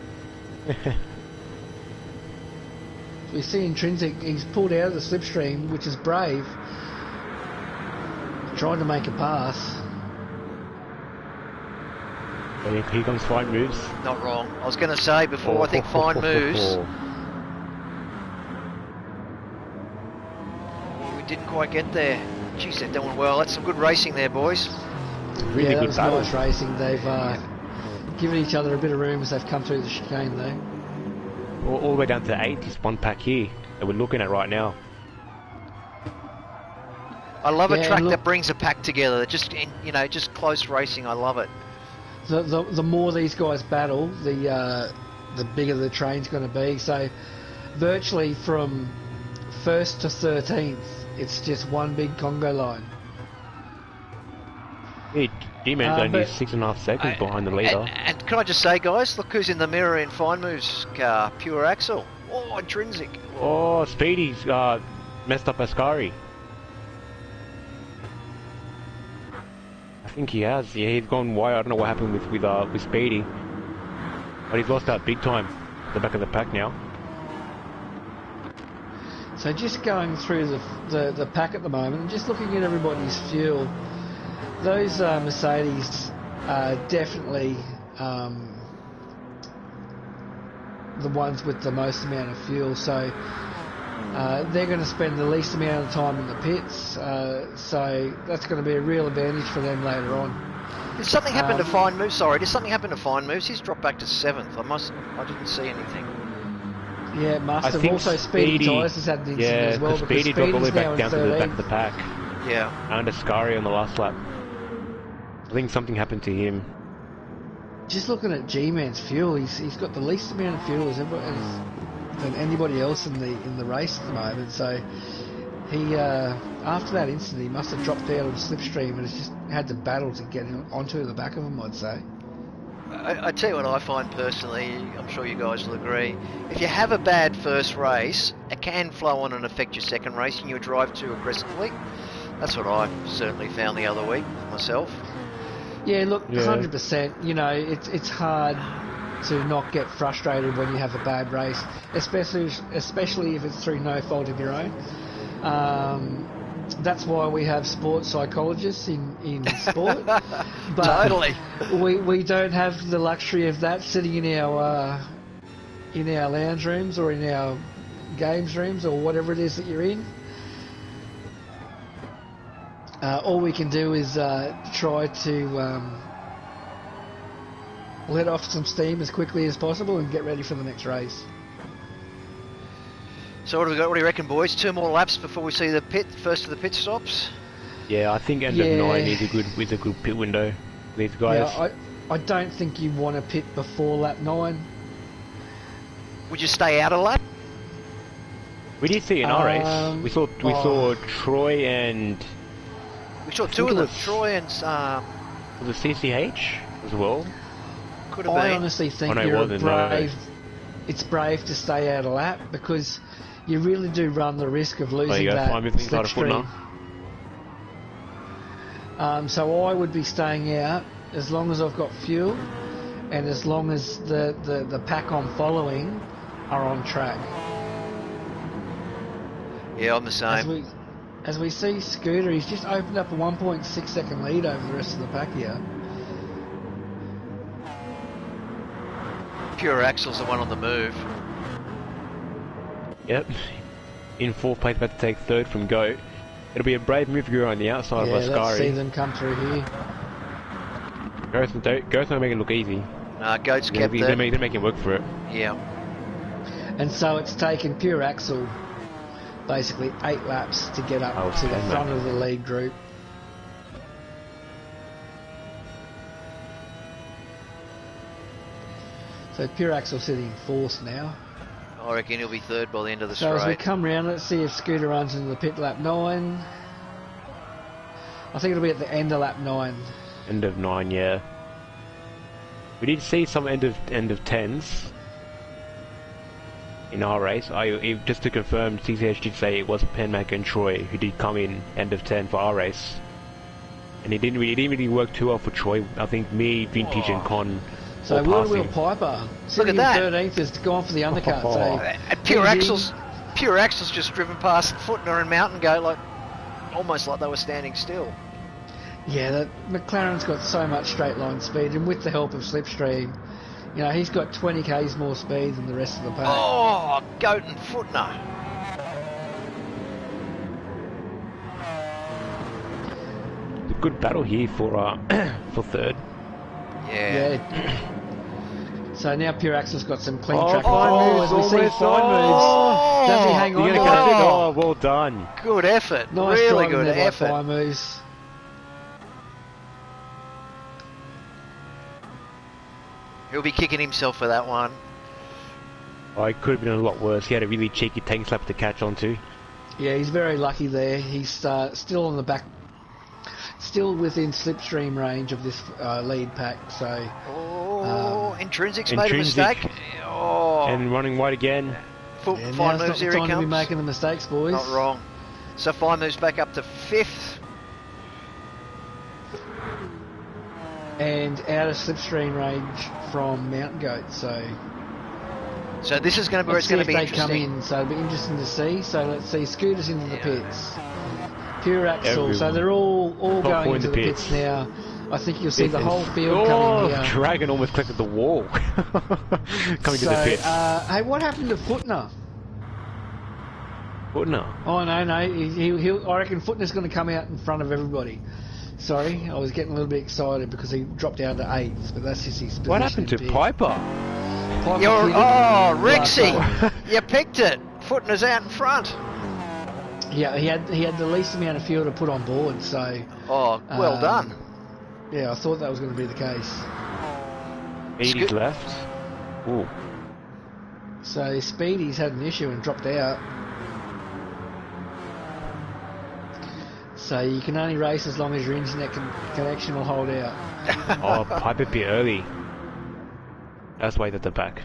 We see Intrinsic, he's pulled out of the slipstream, which is brave, trying to make a pass. Here comes Fine Moves. Not wrong. I was going to say before, I think Fine Moves. We didn't quite get there. Geez, they're doing well. That's some good racing there, boys. Really good battle. Nice racing. They've given each other a bit of room as they've come through the chicane, though. All the way down to 8th is one pack here that we're looking at right now. I love a track that brings a pack together. Just close racing. I love it. The more these guys battle, the bigger the train's going to be. So virtually from 1st to 13th It's just one big Congo line. Hey, G-Man's only but- 6.5 seconds behind the leader. And can I just say, guys, look who's in the mirror in Fine Move's car, Pure Axel. Oh, intrinsic. Oh, Speedy's messed up Ascari. I think he has. Yeah, he's gone wide. I don't know what happened with Speedy, but he's lost out big time. At the back of the pack now. So just going through the pack at the moment, and just looking at everybody's fuel, those Mercedes are definitely the ones with the most amount of fuel. So they're going to spend the least amount of time in the pits. So that's going to be a real advantage for them later on. Did something happen to Fine Moves? Sorry, did something happen to Fine Moves? He's dropped back to 7th. I didn't see anything. Yeah, it must I have. think Also, Speedy Tyres has had an incident as well. because Speedy dropped all the way now back down to the back of the pack. Yeah. Under Ascari on the last lap. I think something happened to him. Just looking at G-Man's fuel, he's got the least amount of fuel than anybody else in the race at the moment. So he after that incident, he must have dropped out of the slipstream and has just had to battle to get onto the back of him, I'd say. I tell you what I find personally, I'm sure you guys will agree, if you have a bad first race, it can flow on and affect your second race and you drive too aggressively. That's what I certainly found the other week myself. Yeah, look, Yeah. 100%. You know, it's hard to not get frustrated when you have a bad race, especially if it's through no fault of your own. That's why we have sports psychologists in sport. But Totally. we don't have the luxury of that sitting in our lounge rooms or in our games rooms or whatever it is that you're in. All we can do is try to let off some steam as quickly as possible and get ready for the next race. So what do we got? What do you reckon, boys? 2 more laps before we see the first of the pit stops? Yeah, I think end of 9 is a good pit window. These guys. Yeah, I don't think you want to pit before lap 9. Would you stay out a lap? We did see in our race. We saw Troy and We saw 2 of them, was- Troy and was it CCH as well. could have I been. honestly think Oh, no, it you're wasn't, no. brave. It's brave to stay out a lap because you really do run the risk of Oh, you losing go that 5 minutes inside a foot slipstream. now. So I would be staying out as long as I've got fuel and as long as the pack I'm following are on track. Yeah, I'm the same. As we see Scooter, he's just opened up a 1.6 second lead over the rest of the pack here. Pure Axel's the one on the move. Yep. In 4th place, about to take 3rd from Goat. It'll be a brave move if you're on the outside Yeah, of let's see Ascari. them come through here. Goat's not making it look easy. Goat's kept He's there. gonna make him work for it. Yeah. And so it's taken Pure Axel basically 8 laps to get up to the front of the lead group. So Pure Axel sitting in 4th now. I reckon he'll be 3rd by the end of the So as we straight. come round, let's see if Scooter runs into the pit lap 9. I think it'll be at the end of lap 9. End of 9, yeah. We did see some end of 10s in our race. Just to confirm, CCH did say it was Penmac and Troy who did come in end of 10 for our race, and it didn't really work too well for Troy. I think me, Vintage, and Con. So all Wheel to Wheel passing. Piper sitting that. in 13th has gone for the undercut. So And Pure Axel's just driven past Footner and Mountain Goat like almost like they were standing still. yeah, that McLaren's got so much straight line speed, and with the help of Slipstream, you know, he's got 20 k's more speed than the rest of the pack. Oh, Goat and Footner. It's a good battle here for 3rd. Yeah. Yeah. So now Pure Axel's got some clean Oh, track. fine moves, as we see almost. fine moves. Does he hang on You're to gonna it? catch it. Oh, well done. Good effort. Nice really driving good there by effort. Fine Moves. He'll be kicking himself for that one. Oh, it could have been a lot worse. He had a really cheeky tank slap to catch onto. Yeah, he's very lucky there. He's still on the back, still within slipstream range of this lead pack. So, Intrinsic's made a mistake. Oh, and running wide again. Yeah, Fine now's moves, not here the he time to be comes. making the mistakes, boys. Not wrong. So Fine moves back up to 5th. And out of slipstream range from Mountain Goat. So this is going to be where let's it's going to see be if they come interesting. in. So it'll be interesting to see. So let's see, Scooters into the pits. Pure Axle. Everyone. So they're all Top going four into in the the pits pits. now. I think you'll see the This whole is- field coming here. Dragon almost collected the wall. Coming to the pits. Hey, what happened to Footner? What no? Oh no, I reckon Footner's going to come out in front of everybody. Sorry, I was getting a little bit excited because he dropped down to 8th, but that's just his position. What happened to in Piper? Piper You're, pitted oh, last Rexy! lap. You picked it. Footner's out in front. Yeah, he had the least amount of fuel to put on board, so Oh, well done. yeah, I thought that was going to be the case. Edie's left. Ooh. So Speedy's had an issue and dropped out. So you can only race as long as your internet connection will hold out. Oh, Piper bit early. That's why he's at the back.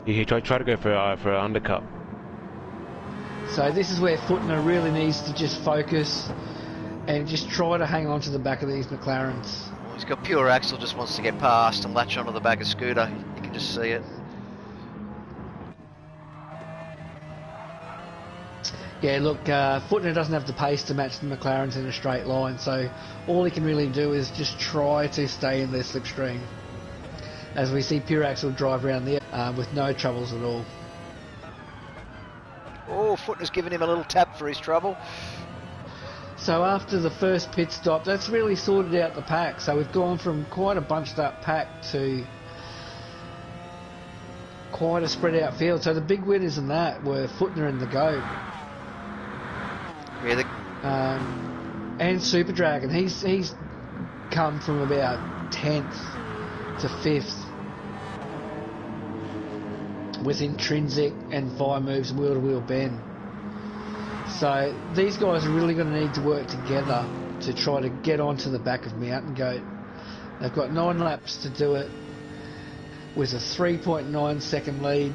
He tried to go for an undercut. So this is where Footner really needs to just focus and just try to hang on to the back of these McLarens. He's got Pure Axle, just wants to get past and latch onto the back of Scooter. You can just see it. Yeah, look, Footner doesn't have the pace to match the McLarens in a straight line, so all he can really do is just try to stay in their slipstream. As we see Pure Axle drive around there with no troubles at all. Oh, Footner's giving him a little tap for his trouble. So after the first pit stop, that's really sorted out the pack. So we've gone from quite a bunched up pack to quite a spread out field. So the big winners in that were Footner and the Goat. Yeah, And Super Dragon. He's come from about 10th to 5th with Intrinsic and Fire Moves and Wheel to Wheel Ben. So these guys are really going to need to work together to try to get onto the back of Mountain Goat. They've got 9 laps to do it with a 3.9 second lead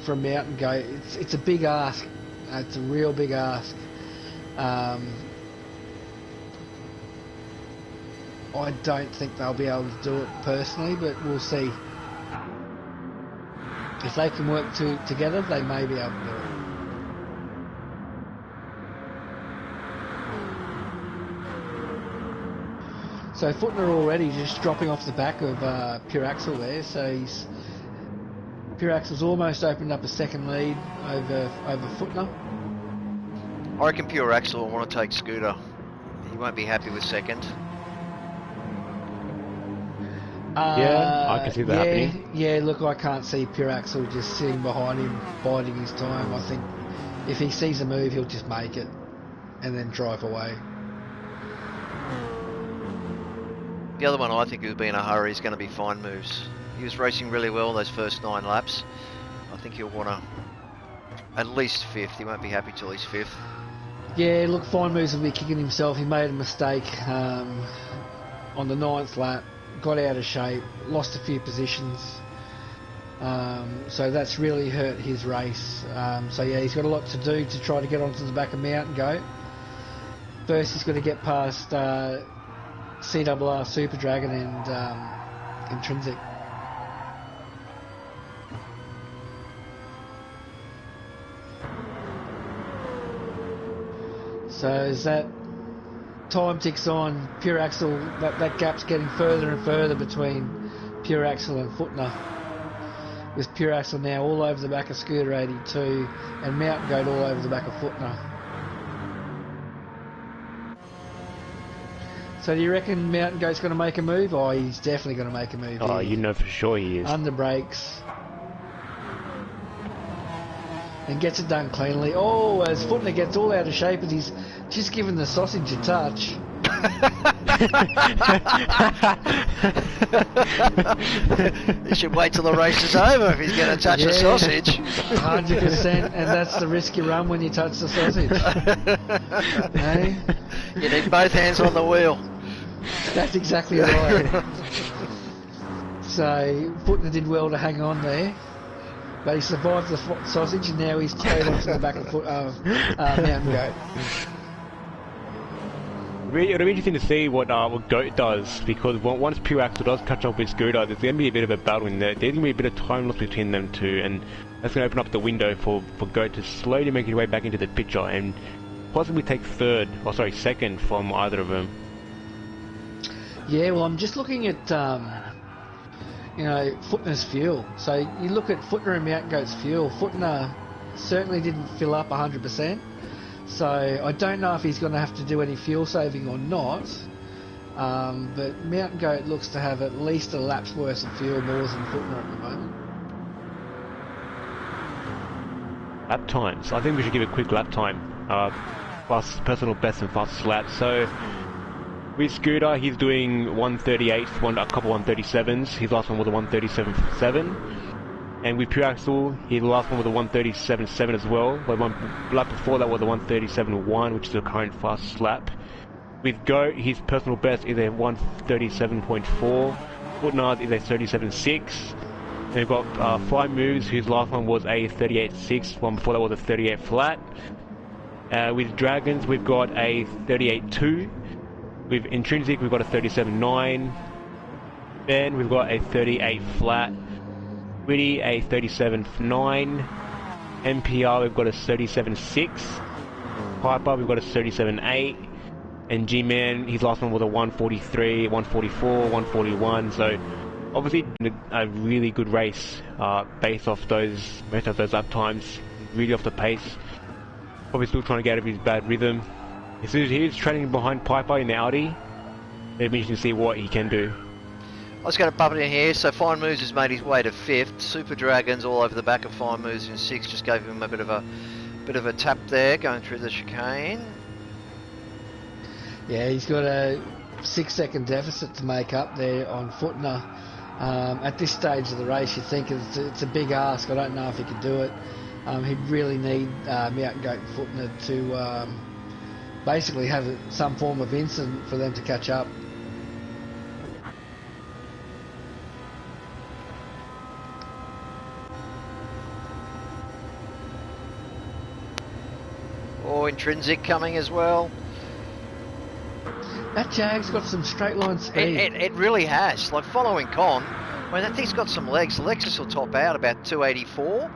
from Mountain Goat. It's a big ask. It's a real big ask. I don't think they'll be able to do it personally, but we'll see. If they can work together, they may be able to do it. So Footner already just dropping off the back of Pure Axle there, so Pure Axle's almost opened up a second lead over Footner. I reckon Pure Axle will want to take Scooter. He won't be happy with second. Yeah, I can see that happening. Yeah, look, I can't see Pure Axle just sitting behind him, biding his time. I think if he sees a move, he'll just make it and then drive away. The other one I think who'll be in a hurry is going to be Fine Moves. He was racing really well those first 9 laps. I think he'll want to at least 5th. He won't be happy till he's 5th. Yeah, look, Fine Moves will be kicking himself. He made a mistake on the 9th lap, got out of shape, lost a few positions. So that's really hurt his race. So yeah, he's got a lot to do to try to get onto the back of Mountain Goat. First he's got to get past CRR Super Dragon and Intrinsic. So as that time ticks on, Pure Axle, that gap's getting further and further between Pure Axle and Footner. With Pure Axle now all over the back of Scooter 82 and Mountain Goat all over the back of Footner. So do you reckon Mountain Goat's going to make a move? Oh, he's definitely going to make a move. Oh, here. you know for sure he is. Under brakes. And gets it done cleanly. Oh, as Footner gets all out of shape as he's just given the sausage a touch. You should wait till the race is over if he's going to touch the sausage. 100%, and that's the risk you run when you touch the sausage. Hey? You need both hands on the wheel. That's exactly right. So, Footner did well to hang on there. But he survived the sausage and now he's towed onto the back of Mountain Goat. It'll be interesting to see what Goat does, because once Pure Axel does catch up with Scooter, there's going to be a bit of a battle in there. There's going to be a bit of time loss between them two, and that's going to open up the window for Goat to slowly make his way back into the picture and possibly take second from either of them. Yeah, well, I'm just looking at, Footner's fuel. So you look at Footner and Mountain Goat's fuel. Footner certainly didn't fill up 100%. So I don't know if he's going to have to do any fuel saving or not. But Mountain Goat looks to have at least a lap's worth of fuel more than Footner at the moment. Lap times. I think we should give a quick lap time. Fast personal best and fastest lap. So with Scooter, he's doing 138, a couple 137s. His last one was a 137.7. And with Pure Axel, the last one was a 137.7 as well. But one lap before that was a 137.1, which is the current fastest lap. With Goat, his personal best is a 137.4. Footner's is a 37.6. And we've got Flying Moves, whose last one was a 38.6. One before that was a 38 flat. With Dragons, we've got a 38.2. With Intrinsic, we've got a 37.9. Ben, we've got a 38 flat. Witty, a 37.9. MPR, we've got a 37.6. Piper, we've got a 37.8. And G-Man, his last one was a 143, 144, 141. So obviously a really good race based off those lap times. Really off the pace. Probably still trying to get out of his bad rhythm. He's trailing behind Piper in the Audi. It'll be interesting to see what he can do. I was going to bump it in here. So Fine Moves has made his way to 5th. Super Dragons all over the back of Fine Moves in 6th. Just gave him a bit of a tap there going through the chicane. Yeah, he's got a 6-second deficit to make up there on Footner. At this stage of the race, you think it's a big ask. I don't know if he could do it. He'd really need Mountain Goat and Footner to basically have some form of incident for them to catch up. Or Intrinsic coming as well. That Jag's got some straight line speed. It really has. Like following Con, I mean, that thing's got some legs. The Lexus will top out about 284.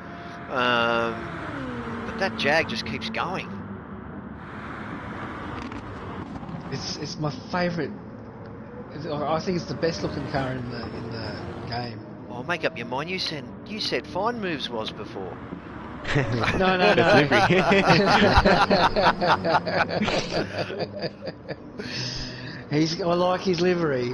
But that Jag just keeps going. It's my favourite. I think it's the best looking car in the game. Oh, make up your mind. You said Fine Moves was before. No. I like his livery,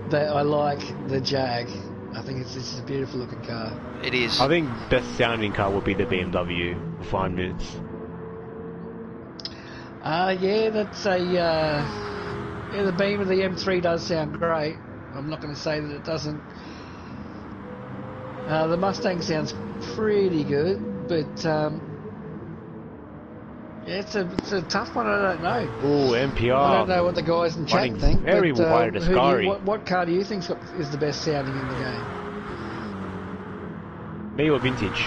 but I like the Jag. I think it's a beautiful looking car. It is. I think best sounding car would be the BMW Fine Moves. Yeah, that's the Beamer, the M3 does sound great. I'm not going to say that it doesn't. The Mustang sounds pretty good, but it's a tough one. I don't know. Oh, MPR. I don't know what the guys in chat think. Very wide Ascari. What car do you think is the best sounding in the game? Me or Vintage?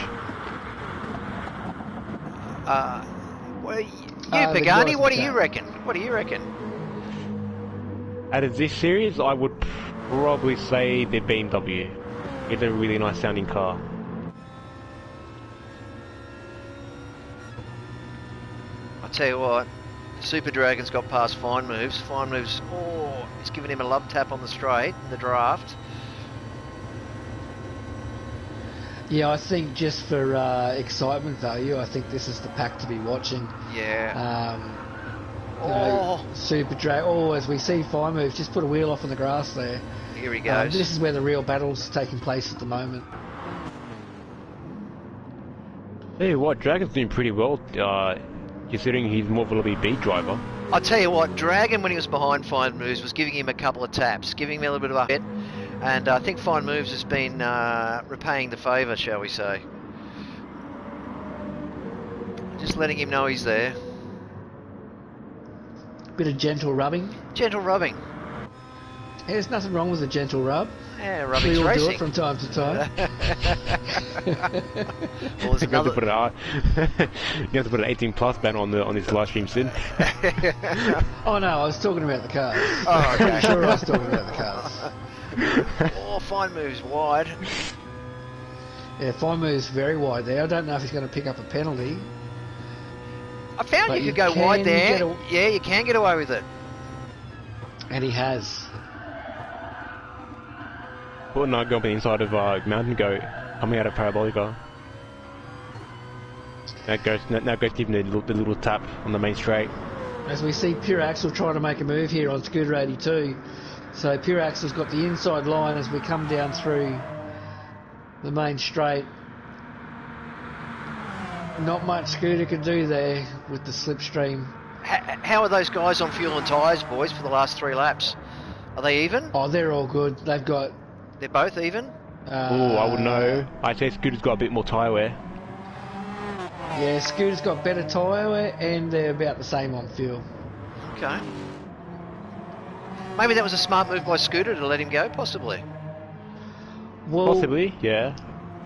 Pagani, what do you reckon? What do you reckon? Out of this series, I would probably say the BMW. It's a really nice sounding car. I'll tell you what, Super Dragon's got past Fine Moves. Fine Moves, it's giving him a love tap on the straight in the draft. Yeah, I think just for excitement value, I think this is the pack to be watching. Yeah. Super Drag. As we see Fine Moves, just put a wheel off on the grass there. Here he goes. This is where the real battle's taking place at the moment. Hey, what? Dragon's doing pretty well, considering he's more of a LBB driver. I'll tell you what, Dragon, when he was behind Fine Moves, was giving him a couple of taps, giving him a little bit of a hit. And I think Fine Moves has been repaying the favour, shall we say. Just letting him know he's there. Bit of gentle rubbing. Gentle rubbing. Yeah, there's nothing wrong with a gentle rub. Yeah, rubbing's we all racing. do it from time to time. Well, there's You have to another... put you have to put an 18 plus ban on this live stream, Sid. Oh no, I was talking about the cars. Oh, okay. Pretty sure I was talking about the cars. Oh, Fine Moves wide. Yeah, Fine Move's very wide there. I don't know if he's going to pick up a penalty. I found But you could you go can wide there. get Yeah, you can get away with it. And he has. Put not go up the inside of Mountain Goat, coming out of Parabolica. Now Goat's giving the little tap on the main straight. As we see Pure Axel trying to make a move here on Scooter 82. So Pure Axel's got the inside line as we come down through the main straight. Not much Scooter could do there with the slipstream. How are those guys on fuel and tyres, boys, for the last 3 laps? Are they even? Oh, they're all good. They've got... They're both even? Oh, I would know. I'd say Scooter's got a bit more tyre wear. Yeah, Scooter's got better tyre wear and they're about the same on fuel. Okay. Maybe that was a smart move by Scooter to let him go, possibly. Well, Possibly, yeah.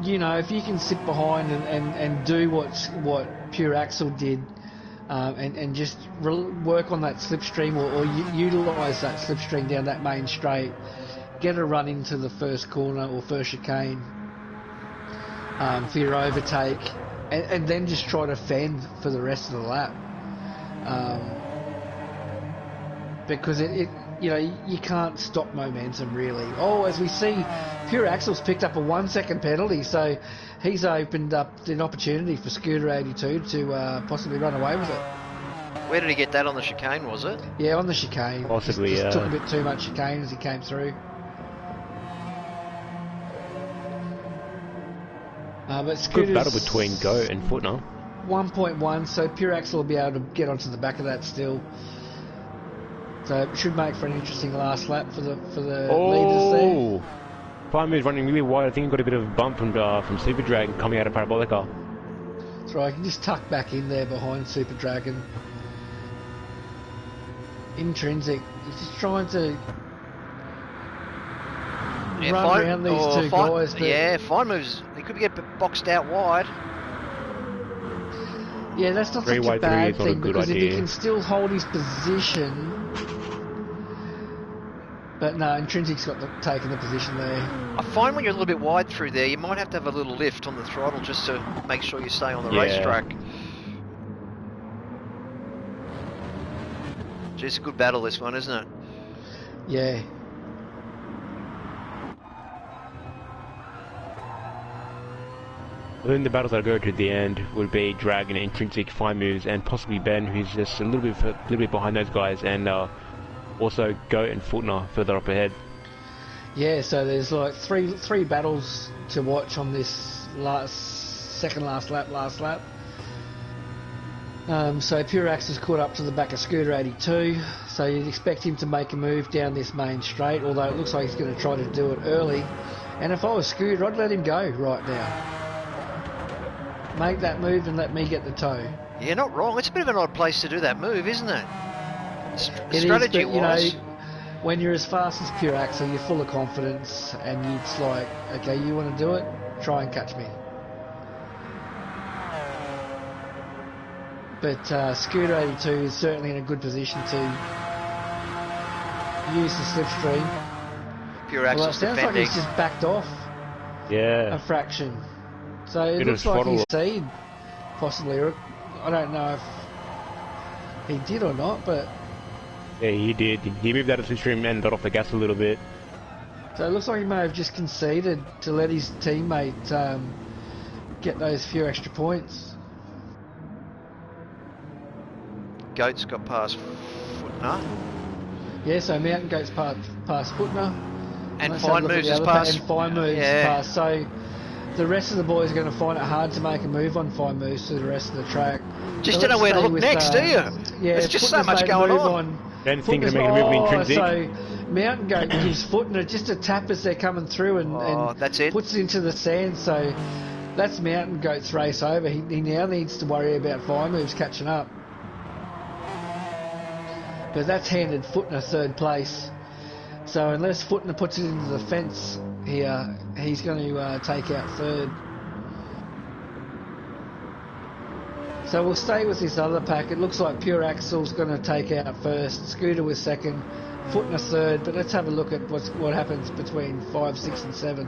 you know, if you can sit behind and do what Pure Axel did, and just work on that slipstream or utilise that slipstream down that main straight, get a run into the first corner or first chicane for your overtake, and then just try to fend for the rest of the lap. Because it you know, you can't stop momentum really. Oh, as we see, Pure Axel's picked up a 1 second penalty, so he's opened up an opportunity for Scooter 82 to possibly run away with it. Where did he get that on the chicane, was it? Yeah, on the chicane. Possibly, just yeah. took a bit too much chicane as he came through. But Scooter's Good battle between Goat and Footner. 1.1, so Pure Axel will be able to get onto the back of that still. So it should make for an interesting last lap for the leaders there. Oh! Fine Move's running really wide. I think he got a bit of a bump from Super Dragon coming out of Parabolica. That's right, I can just tuck back in there behind Super Dragon. Intrinsic, he's just trying to run around these two guys. But yeah, Fine Moves, he could get boxed out wide. yeah, that's not Three such a wide bad three is not a thing good because if he idea. can still hold his position. But no, Intrinsic's got taken the position there. I find when you're a little bit wide through there, you might have to have a little lift on the throttle just to make sure you stay on the racetrack. Just a good battle, this one, isn't it? Yeah. I think the battles that go to the end would be Dragon, Intrinsic, Fine Moves, and possibly Ben, who's just a little bit behind those guys, and also Goat and Footner further up ahead. Yeah, so there's like three battles to watch on this second last lap. So Pure Axel's caught up to the back of Scooter 82, so you'd expect him to make a move down this main straight, although it looks like he's going to try to do it early. And if I was Scooter, I'd let him go right now. Make that move and let me get the toe. Yeah, not wrong. It's a bit of an odd place to do that move, isn't it? It Strategy is, but, you wise. know, when you're as fast as Pure Axel, you're full of confidence, and it's like, okay, you want to do it? Try and catch me. But Scooter 82 is certainly in a good position to use the slipstream. Pure Well, it Axel's sounds like defending. he's just backed off a Yeah. fraction. So it Bit looks of like he's throttle. seed, possibly. I don't know if he did or not, but Yeah, he did. He moved out of the stream and got off the gas a little bit. so it looks like he may have just conceded to let his teammate get those few extra points. Goat's got past Footner. Yeah, so Mountain Goat's past Footner. And Let's have a Fine look at Moves the is other past. and Fine Moves Yeah. past. So the rest of the boys are going to find it hard to make a move on Fine Moves through the rest of the track. Just So don't know let's where to stay look with, next, do you? Yeah, There's just so Footner's much made a going move on. Ben's thinking of Footner's- making a move in intrinsic. So Mountain Goat gives Footner just a tap as they're coming through and That's it. puts it into the sand. So that's Mountain Goat's race over. He now needs to worry about Fire Moves catching up. But that's handed Footner third place. So unless Footner puts it into the fence here, he's going to take out third. So we'll stay with this other pack. It looks like Pure Axel's going to take out first. Scooter was second. Footner third. But let's have a look at what happens between 5, 6 and 7.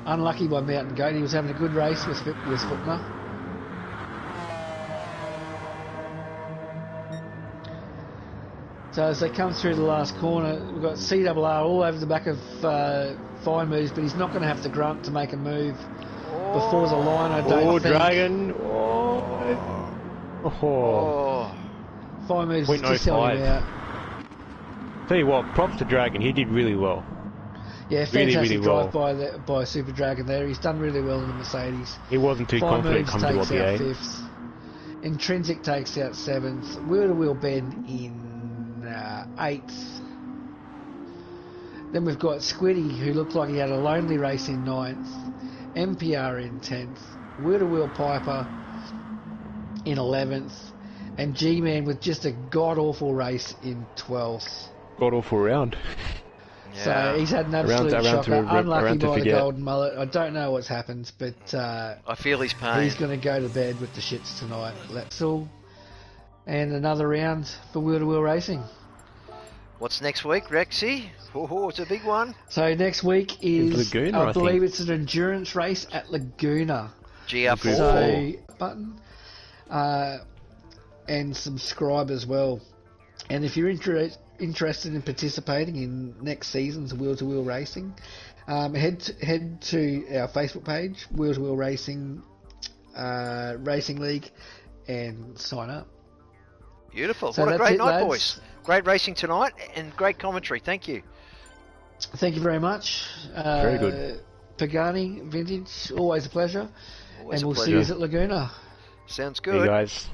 Unlucky by Mountain Goat. He was having a good race with Footner. So as they come through the last corner, we've got CRR all over the back of Fine Moves, but he's not going to have to grunt to make a move before the line, I don't think. Dragon. Fine Moves is just selling him out. Tell you what, props to Dragon. He did really well. Yeah, Really, fantastic really drive by Super Dragon there. He's done really well in the Mercedes. He wasn't too Fine confident Moves coming to takes out LBA. 5th. Intrinsic takes out 7th. Wheel to Wheel Ben in 8th. Then we've got Squiddy, who looked like he had a lonely race in 9th. MPR in 10th. Wheel to Wheel Piper in 11th. And G-Man with just a god-awful race in 12th. God-awful round. So he's had an absolute shocker. Unlucky by the forget. golden mullet. I don't know what's happened, but I feel his pain. he's going to go to bed with the shits tonight. That's all. And another round for Wheel to Wheel Racing. What's next week, Rexy? Oh, it's a big one. So next week is, Laguna, I believe it's an endurance race at Laguna. GR4. So, button. And subscribe as well. And if you're interested in participating in next season's Wheel to Wheel Racing, head to our Facebook page, Wheel to Wheel Racing Racing League, and sign up. Beautiful. So what a that's great it, night, lads. boys. Great racing tonight and great commentary. Thank you. Thank you very much. Very good. Pagani Vintage, always a pleasure. Always and a we'll pleasure. see you at Laguna. Sounds Hey good. guys.